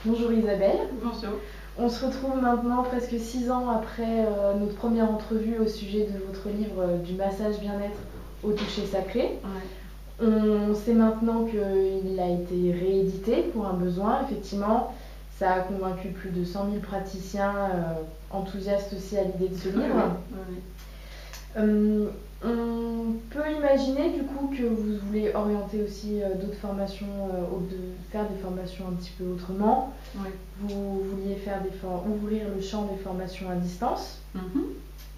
Bonjour Isabelle. Bonjour. On se retrouve maintenant presque 6 ans après notre première entrevue au sujet de votre livre du massage bien-être au toucher sacré. Ouais. On sait maintenant qu'il a été réédité pour un besoin, effectivement. Ça a convaincu plus de 100 000 praticiens enthousiastes aussi à l'idée de ce livre. Oui. On peut imaginer du coup que vous voulez orienter aussi d'autres formations, faire des formations un petit peu autrement. Oui. Vous vouliez ouvrir le champ des formations à distance.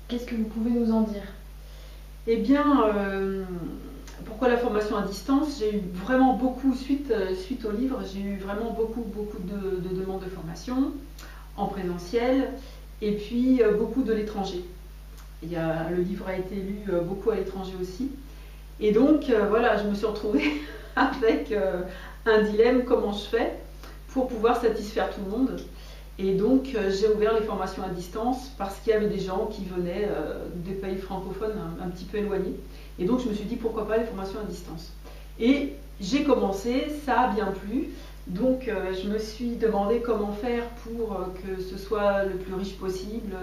Qu'est-ce que vous pouvez nous en dire? Eh bien, pourquoi la formation à distance? J'ai eu vraiment beaucoup, suite au livre, j'ai eu vraiment beaucoup de demandes de formation en présentiel et puis beaucoup de l'étranger. Le livre a été lu beaucoup à l'étranger aussi. Et donc, voilà, je me suis retrouvée avec un dilemme, comment je fais pour pouvoir satisfaire tout le monde. Et donc, j'ai ouvert les formations à distance parce qu'il y avait des gens qui venaient des pays francophones un petit peu éloignés. Et donc, je me suis dit, pourquoi pas les formations à distance? Et j'ai commencé, ça a bien plu. Donc, je me suis demandé comment faire pour que ce soit le plus riche possible,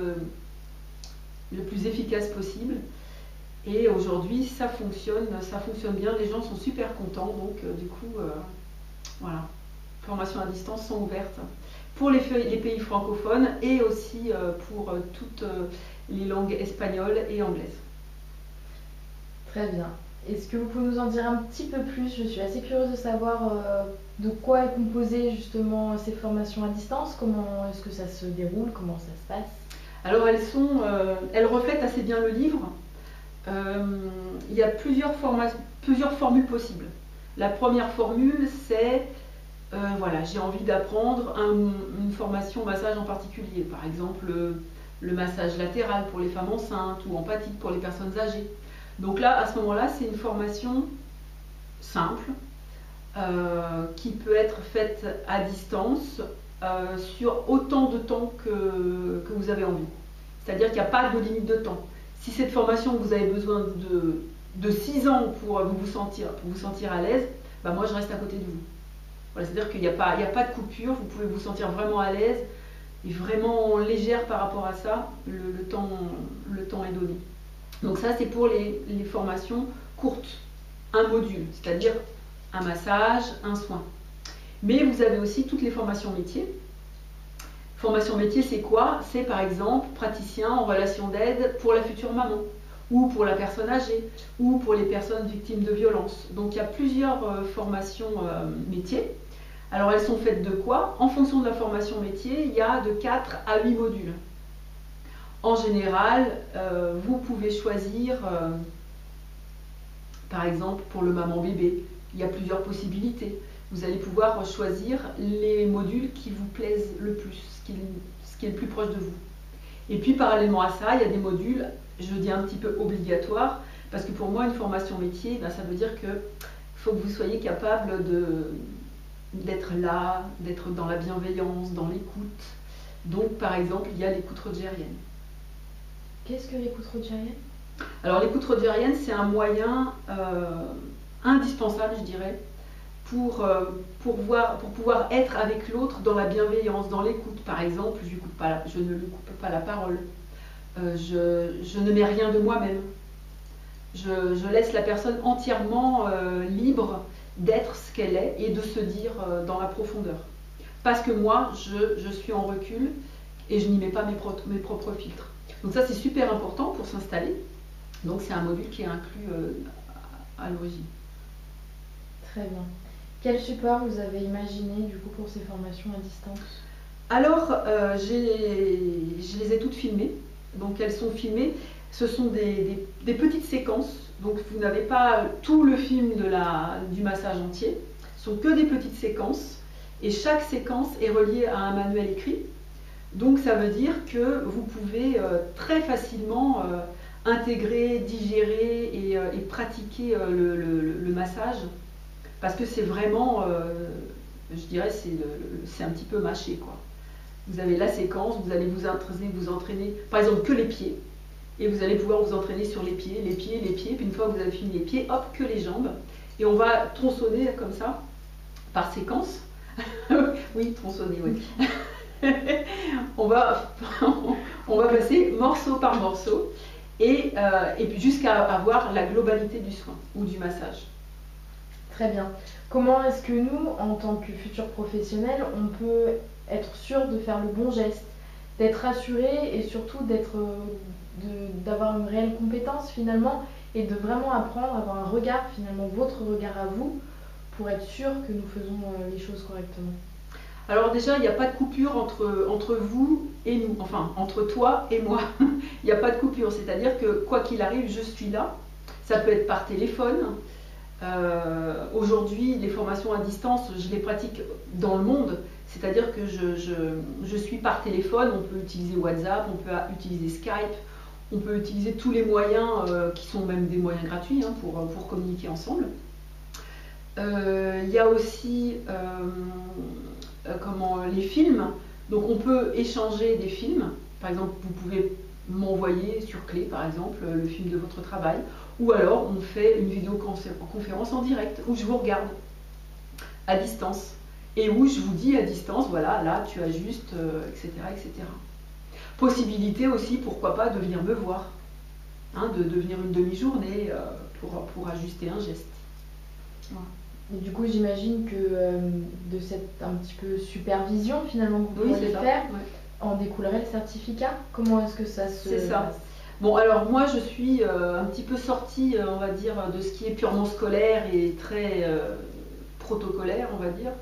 le plus efficace possible. Et aujourd'hui, ça fonctionne bien, les gens sont super contents. Donc, du coup, voilà, formations à distance sont ouvertes pour les pays francophones et aussi pour toutes les langues espagnoles et anglaises. Très bien. Est-ce que vous pouvez nous en dire un petit peu plus? Je suis assez curieuse de savoir de quoi est composée justement ces formations à distance. Comment est-ce que ça se déroule? Comment ça se passe? Alors elles reflètent assez bien le livre. Il y a plusieurs formules possibles. La première formule, c'est voilà, j'ai envie d'apprendre une formation massage en particulier. Par exemple, le massage latéral pour les femmes enceintes ou empathique pour les personnes âgées. Donc là, à ce moment-là, c'est une formation simple qui peut être faite à distance sur autant de temps que vous avez envie. C'est-à-dire qu'il n'y a pas de limite de temps. Si cette formation, vous avez besoin de 6 ans pour vous sentir à l'aise, bah moi je reste à côté de vous. Voilà, c'est-à-dire qu'il n'y a pas de coupure, vous pouvez vous sentir vraiment à l'aise et vraiment légère par rapport à ça, le temps est donné. Donc ça c'est pour les formations courtes, un module, c'est-à-dire un massage, un soin. Mais vous avez aussi toutes les formations métiers. Formation métier, c'est quoi? C'est par exemple praticien en relation d'aide pour la future maman, ou pour la personne âgée, ou pour les personnes victimes de violences. Donc il y a plusieurs formations métiers. Alors elles sont faites de quoi? En fonction de la formation métier, il y a de 4 à 8 modules. En général, vous pouvez choisir, par exemple pour le maman-bébé, il y a plusieurs possibilités. Vous allez pouvoir choisir les modules qui vous plaisent le plus, ce qui est le plus proche de vous. Et puis parallèlement à ça, il y a des modules, je dis un petit peu obligatoires, parce que pour moi une formation métier, ben, ça veut dire qu'il faut que vous soyez capable d'être là, d'être dans la bienveillance, dans l'écoute. Donc par exemple, il y a l'écoute rogérienne. Qu'est-ce que l'écoute rogérienne? Alors l'écoute rogérienne, c'est un moyen indispensable, je dirais, pour pouvoir être avec l'autre dans la bienveillance, dans l'écoute. Par exemple, je ne lui coupe pas la parole, je ne mets rien de moi-même, je laisse la personne entièrement libre d'être ce qu'elle est et de se dire dans la profondeur. Parce que moi, je suis en recul et je n'y mets pas mes propres filtres. Donc ça, c'est super important pour s'installer. Donc c'est un module qui est inclus à l'origine. Très bien. Quel support vous avez imaginé du coup pour ces formations à distance? Alors, je les ai toutes filmées. Donc elles sont filmées. Ce sont des petites séquences. Donc vous n'avez pas tout le film du massage entier. Ce sont que des petites séquences. Et chaque séquence est reliée à un manuel écrit. Donc ça veut dire que vous pouvez très facilement intégrer, digérer et pratiquer le massage. Parce que c'est vraiment, je dirais, c'est un petit peu mâché, quoi. Vous avez la séquence, vous allez vous entraîner, par exemple, que les pieds. Et vous allez pouvoir vous entraîner sur les pieds. Puis une fois que vous avez fini les pieds, hop, que les jambes. Et on va tronçonner comme ça, par séquence. Oui, tronçonner, oui. on va passer morceau par morceau et puis jusqu'à avoir la globalité du soin ou du massage. Très bien. Comment est-ce que nous, en tant que futurs professionnels, on peut être sûr de faire le bon geste, d'être rassuré et surtout d'avoir une réelle compétence finalement et de vraiment apprendre, avoir un regard finalement, votre regard à vous, pour être sûr que nous faisons les choses correctement? Alors déjà, il n'y a pas de coupure entre vous et nous, enfin entre toi et moi. Il n'y a pas de coupure, c'est-à-dire que quoi qu'il arrive, je suis là. Ça peut être par téléphone. Aujourd'hui, les formations à distance, je les pratique dans le monde, c'est-à-dire que je suis par téléphone, on peut utiliser WhatsApp, on peut utiliser Skype, on peut utiliser tous les moyens qui sont même des moyens gratuits hein, pour communiquer ensemble. Il y a aussi les films, donc on peut échanger des films, par exemple vous pouvez m'envoyer sur clé par exemple le film de votre travail, ou alors on fait une vidéoconférence en direct où je vous regarde à distance et où je vous dis à distance, voilà, là tu ajustes, etc., etc. Possibilité aussi, pourquoi pas, de venir me voir, hein, de venir une demi-journée pour ajuster un geste. Voilà. Et du coup, j'imagine que de cette un petit peu supervision finalement que vous pourriez faire, ouais, en découlerait le certificat. Comment est-ce que ça se passe? C'est ça. Bon, alors moi je suis un petit peu sortie, on va dire, de ce qui est purement scolaire et très protocolaire, on va dire.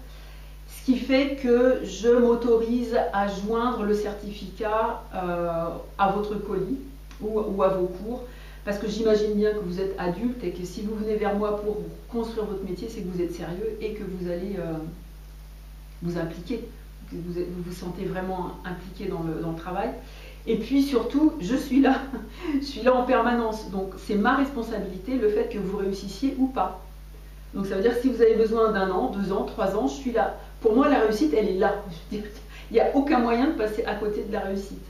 Ce qui fait que je m'autorise à joindre le certificat à votre colis ou à vos cours. Parce que j'imagine bien que vous êtes adulte et que si vous venez vers moi pour construire votre métier, c'est que vous êtes sérieux et que vous allez vous impliquer, que vous vous sentez vraiment impliqué dans le travail. Et puis surtout, je suis là en permanence. Donc c'est ma responsabilité le fait que vous réussissiez ou pas. Donc ça veut dire que si vous avez besoin d'1 an, 2 ans, 3 ans, je suis là. Pour moi, la réussite, elle est là. Il n'y a aucun moyen de passer à côté de la réussite.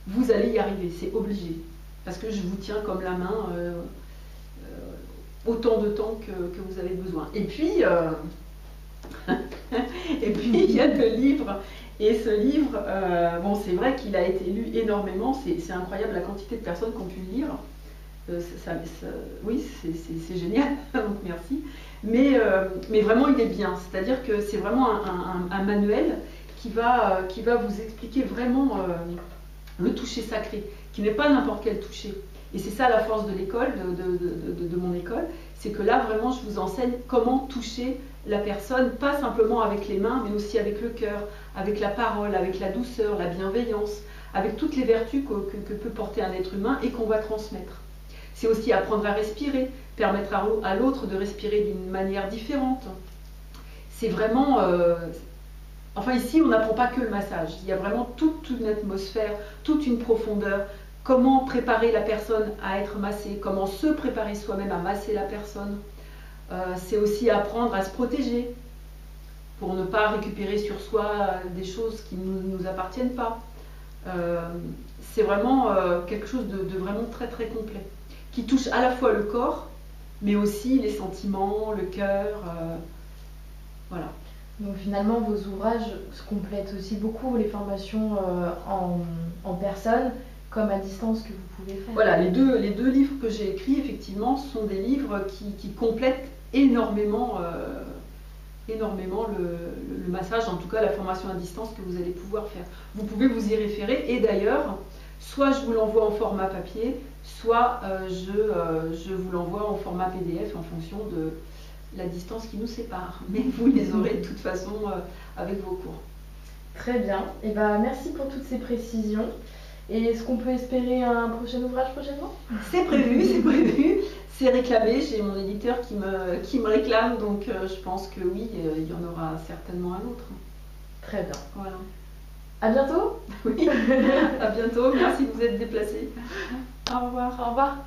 Vous allez y arriver, c'est obligé. Parce que je vous tiens comme la main autant de temps que vous avez besoin. Et puis, il y a le livre. Et ce livre, bon, c'est vrai qu'il a été lu énormément. C'est incroyable la quantité de personnes qui ont pu le lire. Oui, c'est génial, donc merci. Mais vraiment, il est bien. C'est-à-dire que c'est vraiment un manuel qui va vous expliquer vraiment le toucher sacré, qui n'est pas n'importe quel toucher. Et c'est ça la force de l'école, de mon école, c'est que là vraiment je vous enseigne comment toucher la personne, pas simplement avec les mains, mais aussi avec le cœur, avec la parole, avec la douceur, la bienveillance, avec toutes les vertus que peut porter un être humain et qu'on va transmettre. C'est aussi apprendre à respirer, permettre à l'autre de respirer d'une manière différente. C'est vraiment... Enfin ici, on n'apprend pas que le massage, il y a vraiment toute une atmosphère, toute une profondeur. Comment préparer la personne à être massée, comment se préparer soi-même à masser la personne. C'est aussi apprendre à se protéger pour ne pas récupérer sur soi des choses qui ne nous appartiennent pas. C'est vraiment quelque chose de vraiment très très complet, qui touche à la fois le corps, mais aussi les sentiments, le cœur, voilà. Donc finalement, vos ouvrages se complètent aussi beaucoup, les formations en personne, comme à distance que vous pouvez faire. Voilà, les deux livres que j'ai écrits, effectivement, sont des livres qui complètent énormément, le massage, en tout cas la formation à distance que vous allez pouvoir faire. Vous pouvez vous y référer et d'ailleurs, soit je vous l'envoie en format papier, soit je vous l'envoie en format PDF en fonction de la distance qui nous sépare. Mais vous les aurez de toute façon avec vos cours. Très bien, et merci pour toutes ces précisions. Et est-ce qu'on peut espérer un prochain ouvrage prochainement? C'est prévu, c'est réclamé. J'ai mon éditeur qui me réclame, donc je pense que oui, il y en aura certainement un autre. Très bien. Voilà. À bientôt. Oui, à bientôt. Merci de vous être déplacés. Au revoir. Au revoir.